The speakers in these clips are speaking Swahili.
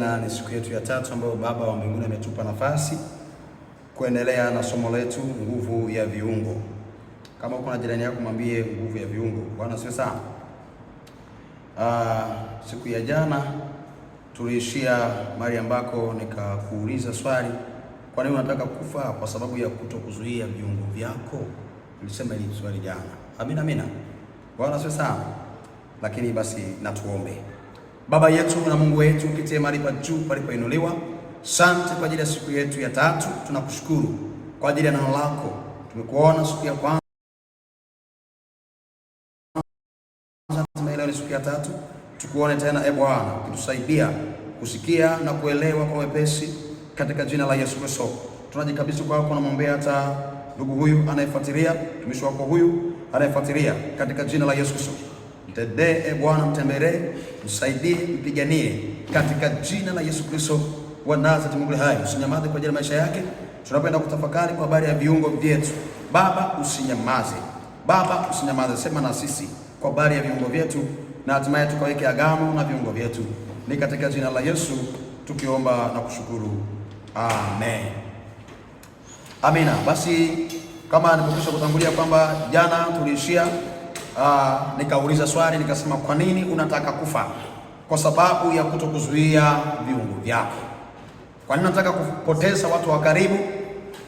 tena ni siku yetu ya tatu ambayo Baba wa mbinguni ametupa nafasi kuendelea na somo letu nguvu ya viungo. Kama uko na jirani yako mwambie nguvu ya viungo. Bwana asifiwe sana. Siku ya jana tuliishia mahali ambako nikakuuliza swali, kwa nini unataka kufa? Kwa sababu ya kutokuzuia viungo vyako. Nilisema hili swali jana. Amina. Bwana asifiwe sana. Lakini basi natuombe. Baba yetu na Mungu wetu ukitie mahali pa juu palipoinuliwa, asante kwa ajili ya siku yetu ya tatu. Tunakushukuru kwa ajili ya neno lako. Tumekuona siku ya kwanza, leo ni siku ya tatu. Tukuone tena Bwana, ukitusaidia kusikia na kuelewa kwa wepesi katika jina la Yesu Kristo. Tunajikabidhi kwako, namwombea hata ndugu huyu anayefuatilia, mtumishi wako huyu anayefuatilia, katika jina la Yesu Kristo. Mtendee Bwana, mtembelee, msaidie, mpiganie katika jina la Yesu Kristo wa Nazareti. Mungu hai, usinyamaze kwa ajili ya maisha yake. Tunapenda kutafakari kwa habari ya viungo vyetu. Baba usinyamaze, Baba usinyamaze, sema na sisi kwa habari ya viungo vyetu, na hatimaye tukaweke agano na viungo vyetu. Ni katika jina la Yesu tukiomba na kushukuru, amen. Amina. Basi kama nilipokwisha kutangulia kwamba jana tuliishia nikauliza swali nikasema, kwa nini unataka kufa? Kwa sababu ya kutokuzuia viungo vyako. Kwa nini unataka kupoteza watu wa karibu?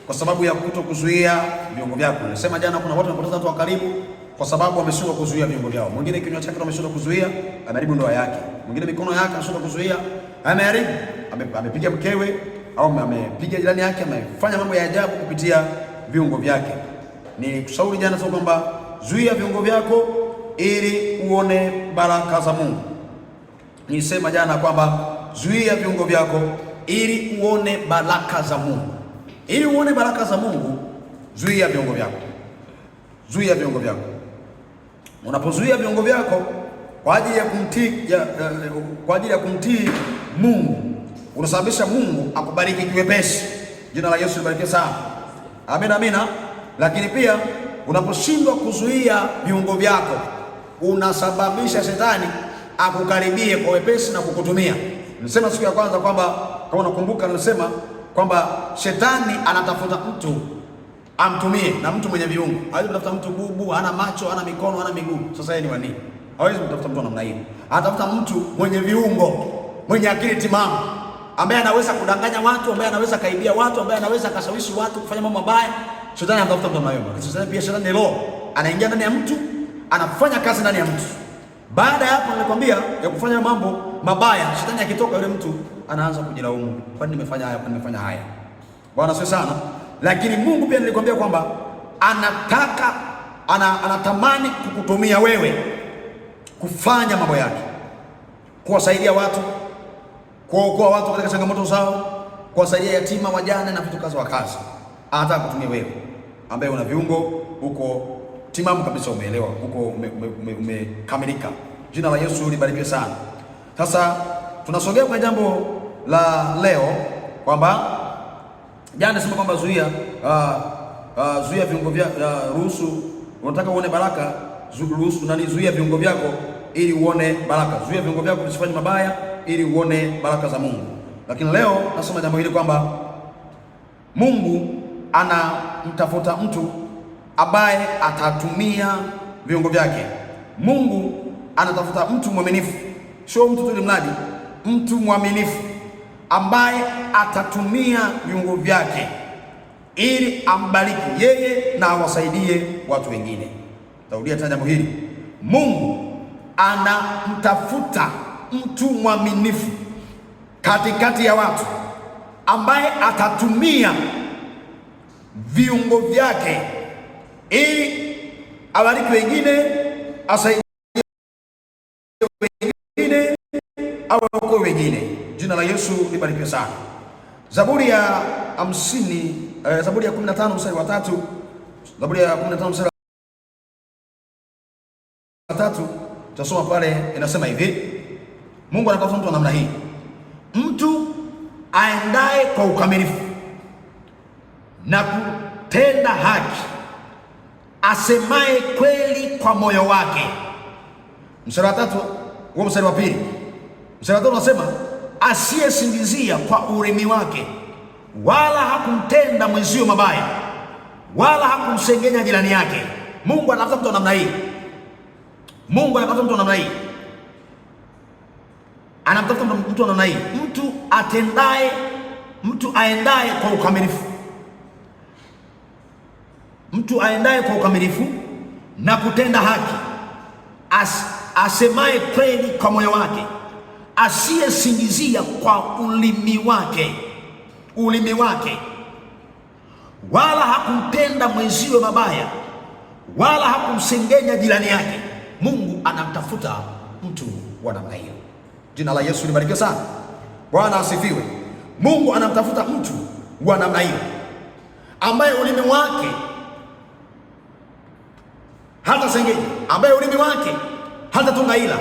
Kwa sababu ya kutokuzuia viungo vyako. Nilisema jana kuna watu wanapoteza watu wa karibu kwa sababu wameshindwa kuzuia viungo vyao. Mwingine kinywa chake ameshindwa kuzuia, ameharibu ndoa yake. Mwingine mikono yake ameshindwa kuzuia, ameharibu, amepiga mkewe au amepiga jirani yake, amefanya mambo ya ajabu kupitia viungo vyake. Ni kushauri jana sasa kwamba zuia viungo vyako ili uone baraka za Mungu. Nilisema jana kwamba zuia viungo vyako ili uone baraka za Mungu. Ili uone baraka za Mungu, zuia viungo vyako. Zuia viungo vyako. Unapozuia viungo vyako kwa ajili ya kumtii Mungu, unasababisha Mungu akubariki kiwepesi. Jina la Yesu libarikiwe sana. Amina. Lakini pia unaposhindwa kuzuia viungo vyako, unasababisha shetani akukaribie kwa wepesi na kukutumia. Nilisema siku ya kwanza kwamba, kama unakumbuka, nilisema kwamba shetani anatafuta mtu amtumie, na mtu mwenye viungo. Hawezi kutafuta mtu bubu, hana macho, hana mikono, hana miguu. Sasa yeye ni wani? Hawezi kutafuta mtu namna hiyo. Anatafuta mtu mwenye viungo, mwenye akili timamu, ambaye anaweza kudanganya watu, ambaye anaweza kaibia watu, ambaye anaweza kashawishi watu kufanya mambo mabaya. Shetani anatafuta mtu namna hiyo. Shetani pia, shetani ni roho, anaingia ndani ya mtu, anafanya kazi ndani ya mtu. Baada ya hapo, nilikwambia ya kufanya mambo mabaya, shetani akitoka, yule mtu anaanza kujilaumu, kwa nini nimefanya haya, kwa nini nimefanya haya. Bwana sio sana. Lakini Mungu pia nilikwambia kwamba anatamani kukutumia wewe kufanya mambo yake, kuwasaidia watu, kuokoa watu katika changamoto zao, kuwasaidia yatima, wajane na vitu kazi wa kazi. Anataka kutumia wewe ambaye una viungo, uko timamu kabisa, umeelewa, uko umekamilika. Jina la Yesu libarikiwe sana. Sasa tunasogea kwa jambo la leo kwamba jana sema kwamba zuia viungo vya ruhusu. Unataka uone baraka, zuia viungo vyako ili uone baraka. Zuia viungo vyako visifanye mabaya ili uone baraka za Mungu. Lakini leo nasema jambo hili kwamba Mungu anamtafuta mtu ambaye atatumia viungo vyake. Mungu anatafuta mtu mwaminifu, sio mtu tu mradi, mtu mwaminifu ambaye atatumia viungo vyake ili ambariki yeye na awasaidie watu wengine. Tarudia tena jambo hili. Mungu anamtafuta mtu mwaminifu katikati ya watu ambaye atatumia viungo vyake ili abariki wengine, asaidie wengine, awaokoe wengine. Jina la Yesu libarikiwe sana. Zaburi ya 15 mstari wa 3. Zaburi ya 15 mstari wa 3 tutasoma pale, inasema hivi: Mungu anatafuta mtu wa namna hii, mtu aendaye kwa ukamilifu na kutenda haki, asemaye kweli kwa moyo wake. Mstari wa 3, huo mstari wa 2. Mstari wa 3 unasema asiyesingizia kwa ulimi wake, wala hakumtenda mwenzio mabaya, wala hakumsengenya jirani yake. Mungu anatafuta mtu wa namna hii. Mungu anatafuta mtu wa namna hii. Anamtafuta mtu wa namna hii, mtu aendaye kwa ukamilifu, mtu aendaye kwa ukamilifu na kutenda haki, asemaye kweli kwa moyo wake, asiyesingizia kwa ulimi wake, wala hakumtenda mwenzio mabaya, wala hakumsengenya jirani yake. Mungu anamtafuta mtu wa namna hiyo. Jina la Yesu libarikiwe sana. Bwana asifiwe. Mungu anamtafuta mtu wa namna hiyo, ambaye ulimi wake hata sengenya, ambaye ulimi wake hata tunga ila,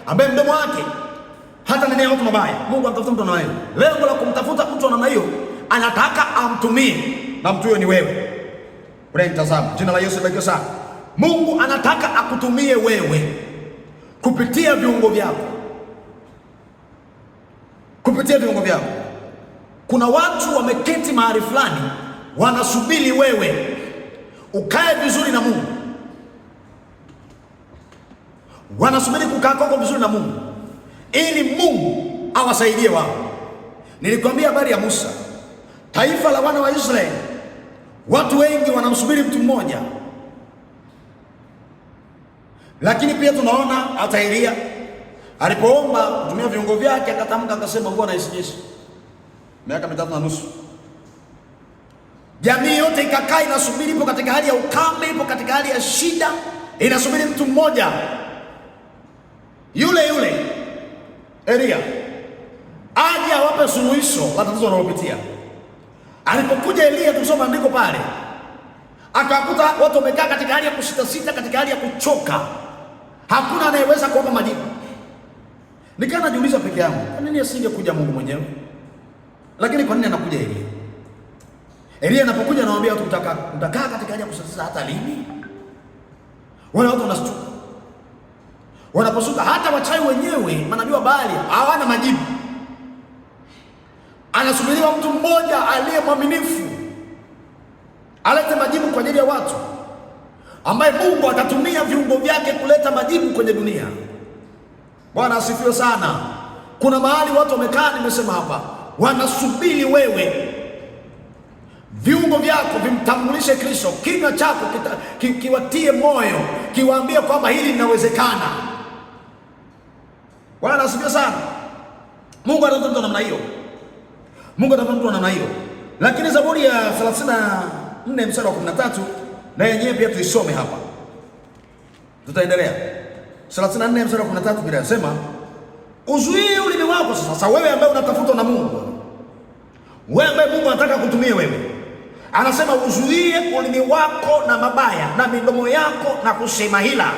ambaye mdomo wake hata nenea watu mabaya. Mungu anamtafuta mtu wa namna hiyo. Lengo la kumtafuta mtu wa namna hiyo, anataka amtumie, na mtu huyo ni wewe unayemtazama. Jina la Yesu libarikiwe sana. Mungu anataka akutumie wewe kupitia viungo vyako, kupitia viungo vyako. Kuna watu wameketi mahali fulani, wanasubiri wewe ukae vizuri na Mungu, wanasubiri kukaa kwako vizuri na Mungu ili Mungu awasaidie wao. Nilikwambia habari ya Musa, taifa la wana wa Israeli, watu wengi wanamsubiri mtu mmoja. Lakini pia tunaona hata Elia alipoomba kutumia viungo vyake, akatamka akasema, Bwana isijeshi, miaka 3.5. Jamii yote ikakaa inasubiri, ipo katika hali ya ukame, ipo katika hali ya shida, inasubiri mtu mmoja yule Elia aje awape suluhisho la tatizo wanalopitia. Alipokuja Elia, tusoma andiko pale, akakuta watu wamekaa katika hali ya kusita, katika hali ya kuchoka, hakuna anayeweza kuomba majibu. Nikaa najiuliza peke yangu, kwa nini asingekuja Mungu mwenyewe? Lakini kwa nini anakuja Elia? Elia anapokuja anawaambia watu, mtakaa katika hali ya kusita hata lini? Wale watu wanashtuka, wanaposuka. Hata wachawi wenyewe, manabii wa Baali, hawana majibu. Anasubiriwa mtu mmoja aliye mwaminifu alete majibu kwa ajili ya watu, ambaye Mungu atatumia viungo vyake kuleta majibu kwenye dunia. Bwana asifiwe sana. Kuna mahali watu wamekaa, nimesema hapa, wanasubiri wewe, viungo vyako vimtambulishe Kristo, kinywa chako kiwatie moyo, kiwaambie kwamba hili linawezekana. Bwana asifiwe sana. Mungu anatafuta mtu namna hiyo. Mungu anatafuta mtu namna hiyo. Lakini Zaburi ya 34 mstari wa 13 na yenyewe pia tuisome hapa. Tutaendelea. 34 mstari wa 13 Biblia inasema, uzuie ulimi wako. Sasa wewe ambaye unatafuta na Mungu, wewe ambaye Mungu anataka kutumia wewe, anasema uzuie ulimi wako na mabaya, na midomo yako na kusema hila.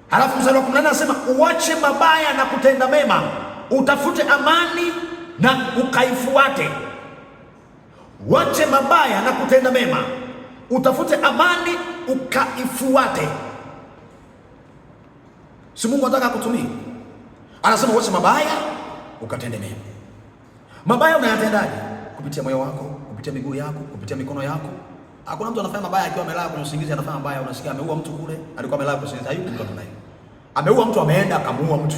Halafu mstari wa 14 anasema, uache mabaya na kutenda mema, utafute amani na ukaifuate. Wache mabaya na kutenda mema, utafute amani ukaifuate. Si Mungu anataka kutumia? Anasema wache mabaya ukatende mema. Mabaya unayatendaje? Kupitia moyo wako, kupitia miguu yako, kupitia mikono yako. Hakuna mtu anafanya mabaya akiwa amelala kwenye usingizi anafanya mabaya. Unasikia ameua mtu kule, alikuwa amelala kwenye usingizi. Hayupo mtu anaye. Ameua mtu, ameenda akamuua mtu.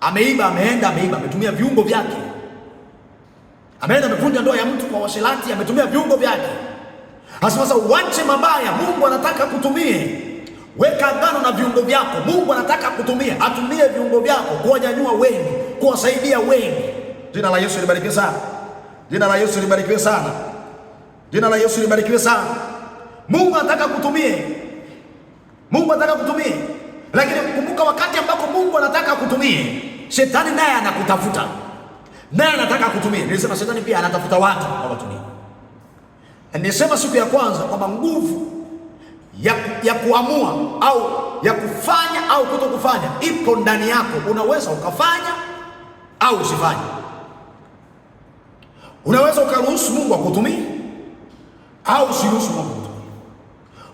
Ameiba, ameenda ameiba, ametumia viungo vyake. Ameenda amevunja ndoa ya mtu kwa washerati, ametumia viungo vyake. Sasa uache mabaya, Mungu anataka kutumie. Weka agano na viungo vyako. Mungu anataka kutumie, atumie viungo vyako kuwanyanyua wengi, kuwasaidia wengi. Jina la Yesu libarikiwe sana. Jina la Yesu libarikiwe sana. Jina la Yesu libarikiwe sana. Mungu anataka kutumie. Mungu anataka kutumie. Lakini kumbuka, wakati ambako Mungu anataka kutumie, shetani naye anakutafuta. Naye anataka kutumie. Nilisema shetani pia anatafuta watu wawatumie. Nilisema siku ya kwanza kwamba nguvu ya kuamua au ya kufanya au kutokufanya ipo ndani yako. Unaweza ukafanya au usifanye. Unaweza ukaruhusu Mungu akutumie au usiruhusu Mungu akutumie.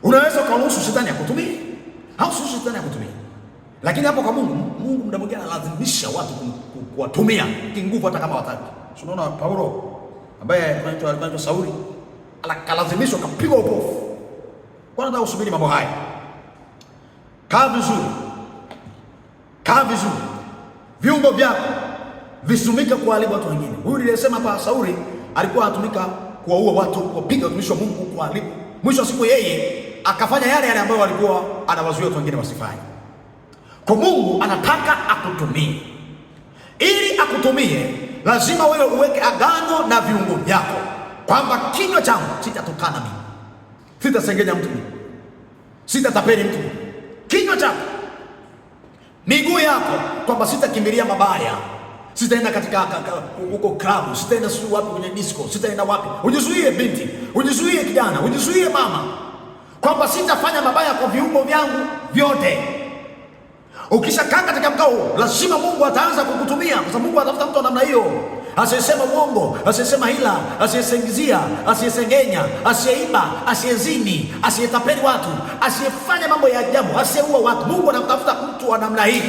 Unaweza ukaruhusu shetani akutumie au usiruhusu shetani akutumie. Lakini hapo kwa Mungu muda mwingine analazimisha watu kuwatumia kinguvu hata kama wataki. Unaona Paulo ambaye anaitwa Sauli akalazimishwa kapigwa upofu. Kwa nini usubiri mambo haya? Kaa vizuri. Kaa vizuri. Viungo vyako visumike kuharibu watu wengine. Huyu nilisema hapa Sauli alikuwa anatumika kuwaua watu, kupiga watumishi wa Mungu, kuharibu. Mwisho wa siku yeye akafanya yale ambayo walikuwa anawazuia watu wengine wasifanye. Kwa Mungu anataka akutumie. Ili akutumie, lazima wewe uweke agano na viungo vyako kwamba kinywa changu sitatukana mimi, sitasengenya mtu mimi, sitatapeli mtu. Kinywa chako, miguu yako, kwamba sitakimbilia mabaya, sitaenda katika huko klabu, sitaenda sio wapi kwenye disco, sitaenda wapi. Ujizuie binti, ujizuie kijana, ujizuie mama, kwamba sitafanya mabaya kwa viungo vyangu vyote. Ukishakaa katika mkao huo, lazima Mungu ataanza kukutumia, kwa sababu Mungu anatafuta mtu wa namna hiyo, asiyesema uongo, asiyesema hila, asiyesengizia, asiyesengenya, asiyeiba, asiyezini, asiyetapeli watu, asiyefanya mambo ya ajabu, asiyeua watu. Mungu anatafuta mtu wa namna hii.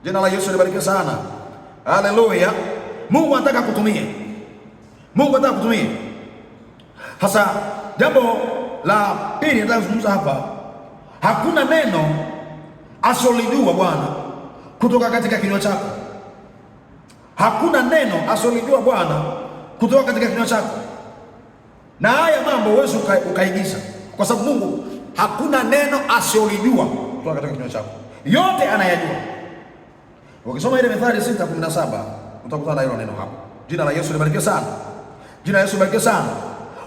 Jina la Yesu libarikiwe sana. Haleluya. Mungu anataka kutumie. Mungu anataka kutumie. Sasa jambo la pili nataka kuzungumza hapa, hakuna neno asolijua Bwana kutoka katika kinywa chako. Hakuna neno asolijua Bwana kutoka katika kinywa chako. Na haya mambo huwezi ukaigiza, kwa sababu Mungu hakuna neno asolijua kutoka katika kinywa chako. Yote anayajua. Ukisoma ile Mithali 6:17 utakutana na hilo neno hapo. Jina la Yesu libarikiwe sana. Jina la Yesu libarikiwe sana.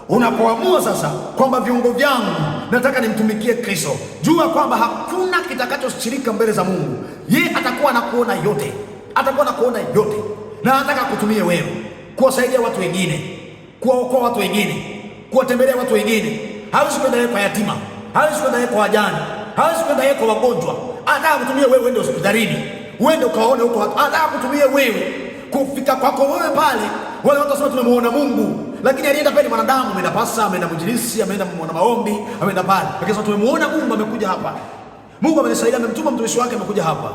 Unapoamua sasa kwamba viungo vyangu nataka nimtumikie Kristo, jua kwamba hakuna kitakachoshirika mbele za Mungu. Yeye atakuwa anakuona yote, atakuwa anakuona yote, na anataka kutumie wewe kuwasaidia watu wengine, kuwaokoa watu wengine, kuwatembelea watu wengine. Hawezi kwenda yeye kwa yatima, hawezi kwenda yeye kwa wajane, hawezi kwenda yeye kwa wagonjwa. Anataka kutumie wewe uende hospitalini, uende ukaone huko watu. Anataka kutumie wewe, kufika kwako wewe pale wale watu wasema tumemuona Mungu, lakini alienda pale mwanadamu, ameenda pasa, ameenda mjilisi, ameenda mwana maombi, ameenda pale. Lakini sasa tumemuona Mungu amekuja hapa. Mungu amenisaidia, amemtuma mtumishi wake amekuja hapa.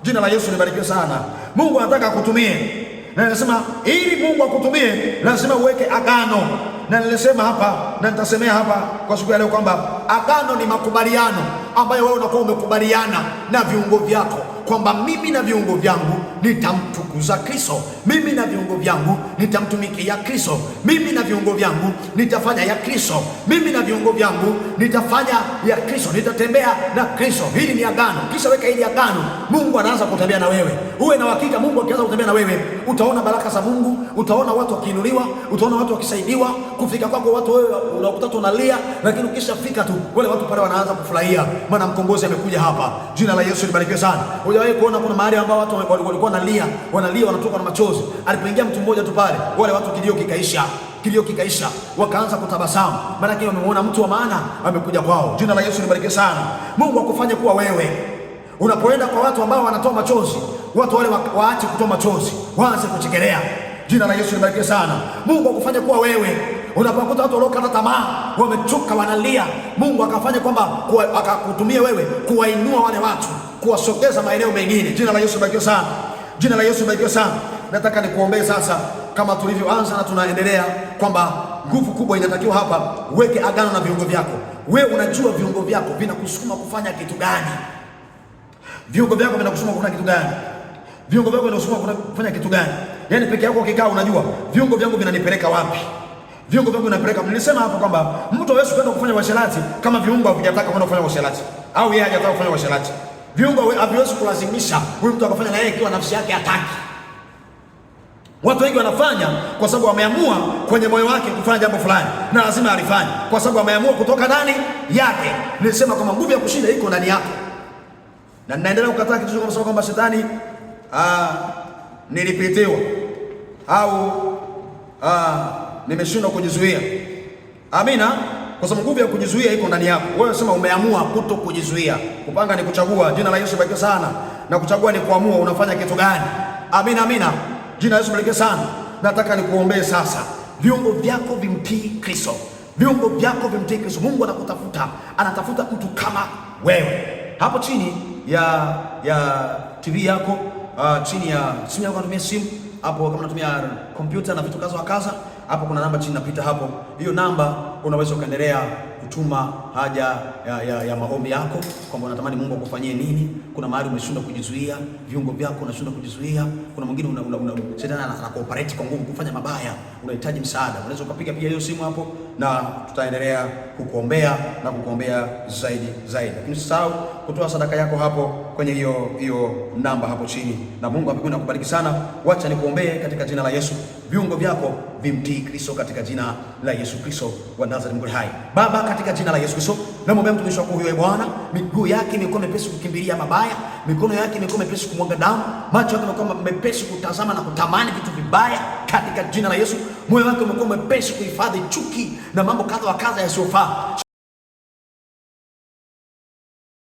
Jina la Yesu libarikiwe sana. Mungu anataka akutumie. Na anasema ili Mungu akutumie lazima uweke agano. Na nilisema hapa na nitasemea hapa kwa siku ya leo kwamba agano ni makubaliano ambayo wewe unakuwa umekubaliana na viungo vyako kwamba mimi na viungo vyangu nitamtukuza Kristo, mimi na viungo vyangu nitamtumikia Kristo, mimi na viungo vyangu nitafanya ya Kristo, mimi na viungo vyangu nitafanya ya Kristo, nitatembea na Kristo. Hili ni agano. Kisha weka hili agano, Mungu anaanza kutembea na wewe. Uwe na hakika Mungu akianza kutembea na wewe, utaona baraka za Mungu, utaona watu wakiinuliwa, utaona watu wakisaidiwa. Kufika kwako watu wewe unakuta unalia, lakini ukishafika tu wale watu pale wanaanza kufurahia, maana mkombozi amekuja hapa. Jina la Yesu libarikiwe sana. Hujawahi kuona kuna mahali ambao watu walikuwa wanalia, wanatoka na machozi. Alipoingia mtu mmoja tu pale, wale watu kilio kikaisha, wakaanza kutabasamu, maana yake wamemuona mtu wa maana amekuja kwao. Jina la Yesu libarikiwe sana. Mungu akufanye kuwa wewe. Unapoenda kwa watu ambao wanatoa machozi, watu wale waache kutoa machozi, waanze kuchekelea. Jina la Yesu libarikiwe sana. Mungu akufanye kuwa wewe. Unapokuta watu waliokata tamaa, wamechoka, wanalia, Mungu akafanya kwamba akakutumia wewe kuwainua wale watu, kuwasogeza maeneo mengine. Jina la Yesu libarikiwe sana. Jina la Yesu libarikiwe sana. Nataka nikuombee sasa kama tulivyoanza na tunaendelea kwamba nguvu kubwa inatakiwa hapa. Weke agano na viungo vyako. Wewe unajua viungo vyako vinakusukuma kufanya kitu gani? Viungo vyako vinakusukuma kufanya kitu gani? Viungo vyako vinakusukuma kufanya kitu gani? Yaani peke yako ukikaa unajua viungo vyangu vinanipeleka wapi? Viungo vyangu vinapeleka. Nilisema hapo kwamba mtu hawezi kwenda kufanya uasherati kama viungo havijataka kwenda kufanya uasherati, au yeye hajataka kufanya uasherati. Viungo haviwezi kulazimisha huyu mtu akafanya na yeye ikiwa nafsi yake hataki. Watu wengi wanafanya kwa sababu wameamua kwenye moyo wake kufanya jambo fulani, na lazima alifanye kwa sababu ameamua kutoka ndani yake. Nilisema kwamba nguvu ya kushinda iko ndani yako, na ninaendelea kukataa kitu kama kwamba shetani nilipitiwa au nimeshindwa kujizuia. Amina. Kwa sababu nguvu ya kujizuia iko ndani yako. Wewe sema umeamua kuto kujizuia. Kupanga ni kuchagua. Jina la Yesu libarikiwe sana. Na kuchagua ni kuamua unafanya kitu gani. Amina, amina. Jina la Yesu libarikiwe sana. Nataka nikuombee sasa. Viungo vyako vimtii Kristo. Viungo vyako vimtii Kristo. Mungu anakutafuta. Anatafuta mtu kama wewe. hapo chini ya TV yako, chini ya simu yako, unatumia simu hapo, kama unatumia kompyuta na vitu kaza wa kaza, hapo kuna namba chini napita hapo. Hiyo namba unaweza ukaendelea kutuma haja ya maombi yako, kwamba unatamani Mungu akufanyie nini. Kuna mahali umeshindwa kujizuia, viungo vyako unashindwa kujizuia. Kuna mwingine shetani anakuoperate kwa nguvu kufanya mabaya, unahitaji msaada. Unaweza ukapiga pia hiyo simu hapo, na tutaendelea kukuombea na kukuombea zaidi. Lakini usisahau kutoa sadaka yako hapo kwenye hiyo namba hapo chini, na Mungu apigwe kubariki sana. Wacha nikuombee katika jina la Yesu. Viungo vyako vimtii Kristo katika jina la Yesu Kristo wa Nazareti Mungu hai. Baba, katika jina la Yesu Kristo, namwombea mtumishi wako huyo Bwana, miguu yake imekuwa mepesi kukimbilia mabaya, mikono yake imekuwa mepesi kumwaga damu, macho yake yamekuwa mepesi kutazama na kutamani vitu vibaya katika jina la Yesu. Moyo wake umekuwa mepesi kuhifadhi chuki na mambo kadha wa kadha yasiyofaa.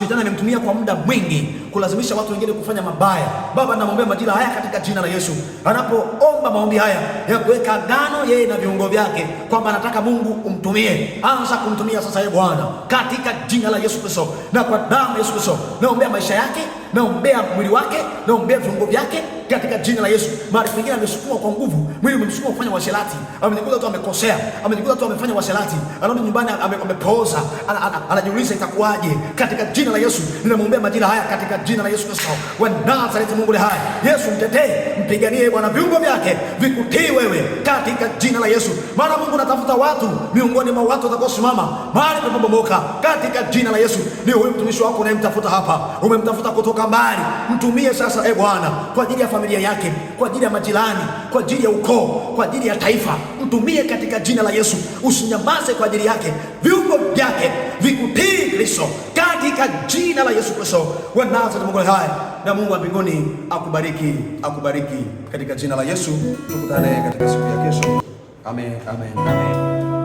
Shetani amemtumia kwa muda mwingi kulazimisha watu wengine kufanya mabaya. Baba, namwombea majira haya katika jina la Yesu, anapoomba maombi haya ya kuweka agano yeye na viungo vyake, kwamba anataka Mungu umtumie, anza kumtumia sasa yeye Bwana, katika jina la Yesu Kristo na kwa damu ya Yesu Kristo. Naombea maisha yake, naombea mwili wake, naombea viungo vyake katika jina la Yesu. Mahali pengine amesukumwa kwa nguvu, mwili umemsukuma kufanya washerati, amejikuta tu amekosea, amejikuta tu amefanya washerati, anarudi nyumbani amepooza, anajiuliza itakuwaje. Katika jina la Yesu ninamwombea majira haya katika jina la Yesu Kristo wa Nazareti Mungu ni hai. Yesu, mtetee, mpiganie Bwana, viungo vyake vikutii wewe katika jina la Yesu. Maana Mungu natafuta watu miongoni mwa watu watakaosimama mahali palipobomoka katika jina la Yesu. Ni huyu mtumishi wako unayemtafuta hapa, umemtafuta kutoka mbali, mtumie sasa Bwana, kwa ajili ya familia yake, kwa ajili ya majirani, kwa ajili ya ukoo, kwa ajili ya taifa. Mtumie katika jina la Yesu, usinyamaze kwa ajili yake, viungo vyake vikutii Kristo katika jina la Yesu Kristo wa Nazareti Mungu hai. Na Mungu wa mbinguni akubariki katika jina la Yesu. Tukutane katika siku ya kesho. Amen.